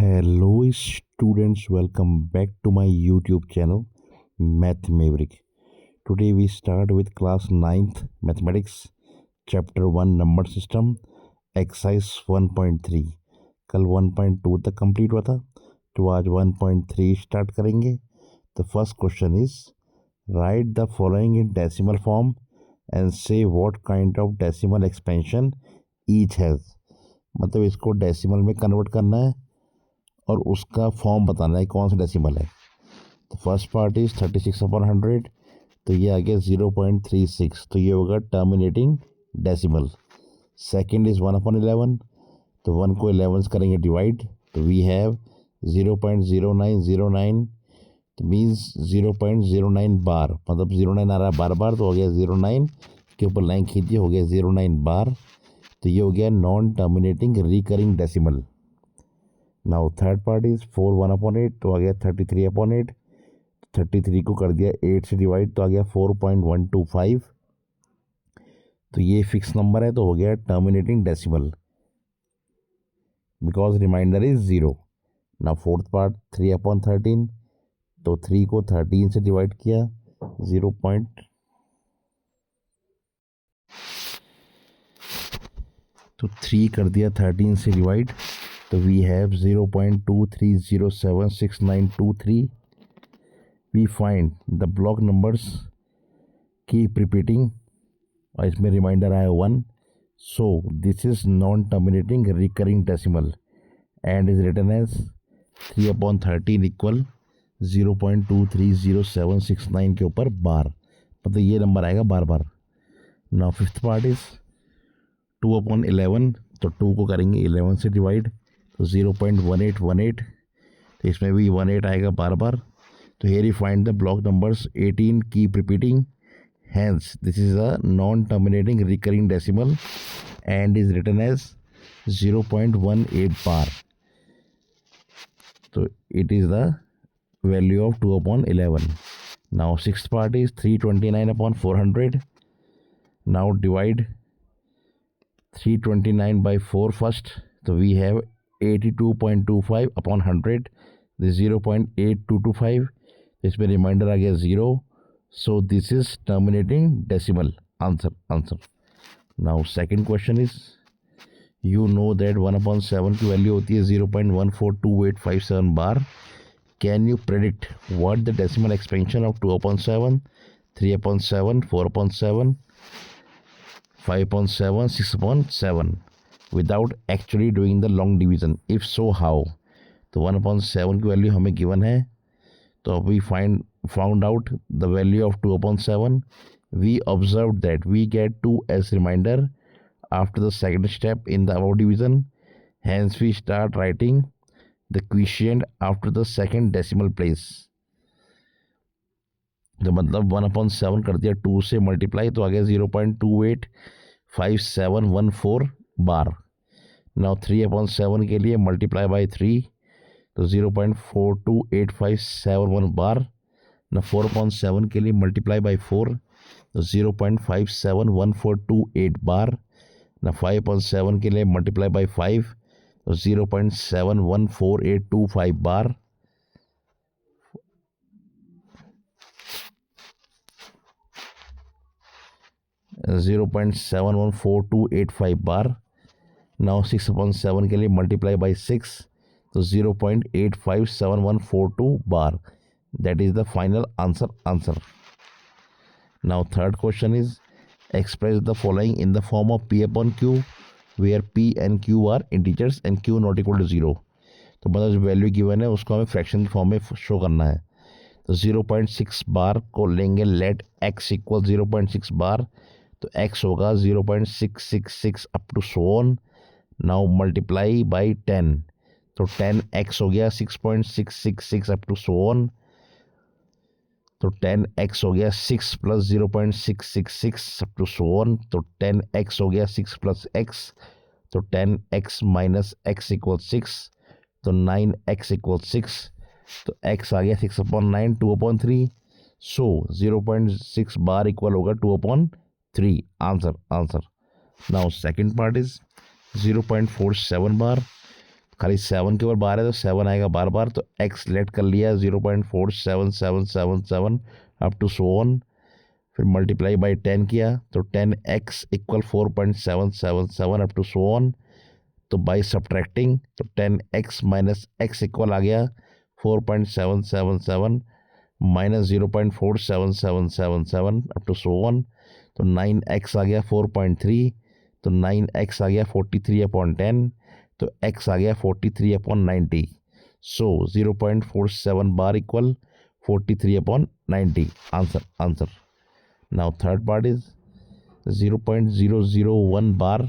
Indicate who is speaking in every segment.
Speaker 1: Hello students, welcome back to my YouTube channel Math Maverick. Today we start with class 9th Mathematics Chapter 1 Number System Exercise 1.3. कल 1.2 तक complete हुआ था, तो आज 1.3 start करेंगे. The first question is write the following in decimal form and say what kind of decimal expansion each has. मतलब इसको decimal में कन्वर्ट करना है और उसका फॉर्म बताना है कौन सा डेसिमल है. तो फर्स्ट पार्ट इज 36/100, तो ये आ गया 0.36, तो ये होगा टर्मिनेटिंग डेसिमल. सेकंड इज 1/11, तो 1 को 11 से करेंगे डिवाइड, तो वी हैव 0.0909, तो मीन्स 0.09 बार, मतलब 09 आ रहा है बार बार, तो हो गया 09 के ऊपर लाइन खींचिए, हो गया 09 बार. तो ये हो गया non terminating recurring decimal. Now third part is 4/1/8, तो आ गया 33/8. 33 को कर दिया 8 से डिवाइड, तो आ गया 4.125. तो ये फिक्स नंबर है, तो हो गया terminating decimal because reminder is 0. Now fourth part 3/13, तो 3 को 13 से डिवाइड किया 0. तो 3 कर दिया 13 से डिवाइड, तो we have 0.23076923. We find the block numbers, keep repeating, और इसमें रिमाइंडर आया 1. So this is non terminating recurring decimal and is written as 3/13 equal 0.230769 के ऊपर बार, मतलब ये नंबर आएगा बार बार. नाउ फिफ्थ पार्ट इज 2/11, तो 2 को करेंगे 11 से डिवाइड, तो 0.1818, तो इसमें भी 18 आएगा बार बार. तो here you find the block numbers 18, keep repeating, hence this is a non-terminating recurring decimal and is written as 0.18 bar. So it is the value of 2/11. Now sixth part is 329/400. Now divide 329 by 4 first, so we have 82.25/100. This is 0.8225. इसमें reminder आ गया 0. So this is terminating decimal. Answer. Now second question is, you know that 1/7 की value होती है 0.142857 बार. Can you predict what the decimal expansion of 2/7, 3/7, 4/7, 5/7, 6/7 without actually doing the long division? If so, how? तो 1/7 की value हमें given है, तो we found out the value of 2/7. We observed that we get 2 as reminder after the second step in the above division. Hence we start writing the quotient after the second decimal place. तो मतलब 1/7 कर दिया 2 से multiply, तो आ गया 0.285714 बार. Now 3/7 के लिए multiply by 3, तो 0.428571 बार. ना 4/7 के लिए मल्टीप्लाई बाई 4, तो 0.571428 बार. ना 5/7 के लिए मल्टीप्लाई बाई 5, तो 0.714825 बार. बार. नाउ 6/7 के लिए मल्टीप्लाई बाई 6, तो 0.857142 बार. That is the final answer. Now third question is, express the following in the form of P/Q, where P and Q are integers and Q not equal to 0. तो मतलब जो value given है उसको हमें fraction की form में show करना है. तो 0.6 बार को लेंगे, लेट x इक्वल 0.6 बार, तो x होगा 0.666 up to so on. Now multiply by 10, तो 10x हो गया 6.666 अप टू सो ऑन. तो 10x हो गया 6 plus 0.666 up to so on, तो 10x हो गया 6 प्लस x, तो 10x माइनस x इक्वल 6, तो 9x इक्वल 6, तो x आ गया 6/9, 2/3. सो 0.6 बार इक्वल होगा 2/3. Answer. Now second part is 0.47 बार. खाली 7 के ऊपर बार है तो 7 आएगा बार बार, तो x लेट कर लिया 0.4777 अप टू सो ऑन, फिर मल्टीप्लाई बाई 10 किया तो 10x equal 4.777 up to so on, तो बाई सब्ट्रैक्टिंग तो 10x माइनस x इक्वल आ गया 4.777 minus 0.47777 up to so on, तो 9x आ गया 4.3, तो 9x आ गया 43/10, तो x आ गया 43/90, so 0.47 bar equal 43/90 answer. Now third part is 0.001 bar,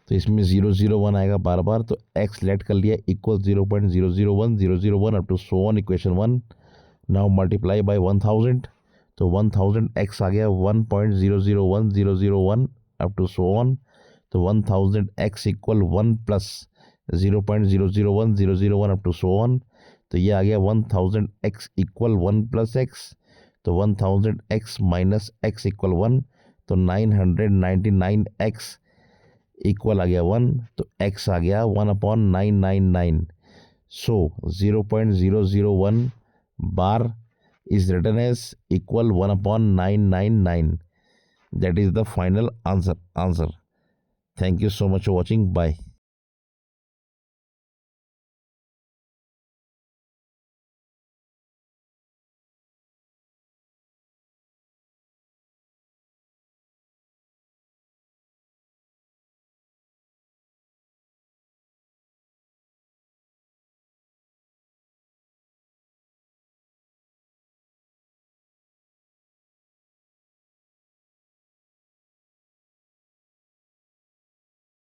Speaker 1: तो इसमें 001 आएगा बार बार, तो x लेट कर लिया equal 0.001001 up to so on equation 1. Now multiply by 1000, तो 1000 x आ गया 1.001001 अप टू सो ऑन, तो 1000 x equal 1 plus 0.001001 up to so on, तो ये आ गया 1000 x इक्वल 1 प्लस x, तो 1000 x माइनस x इक्वल 1, तो 999 x इक्वल आ गया 1, तो x आ गया 1/999, सो 0.001 बार is written as equal 1/999. That is the final answer. Thank you so much for watching. Bye.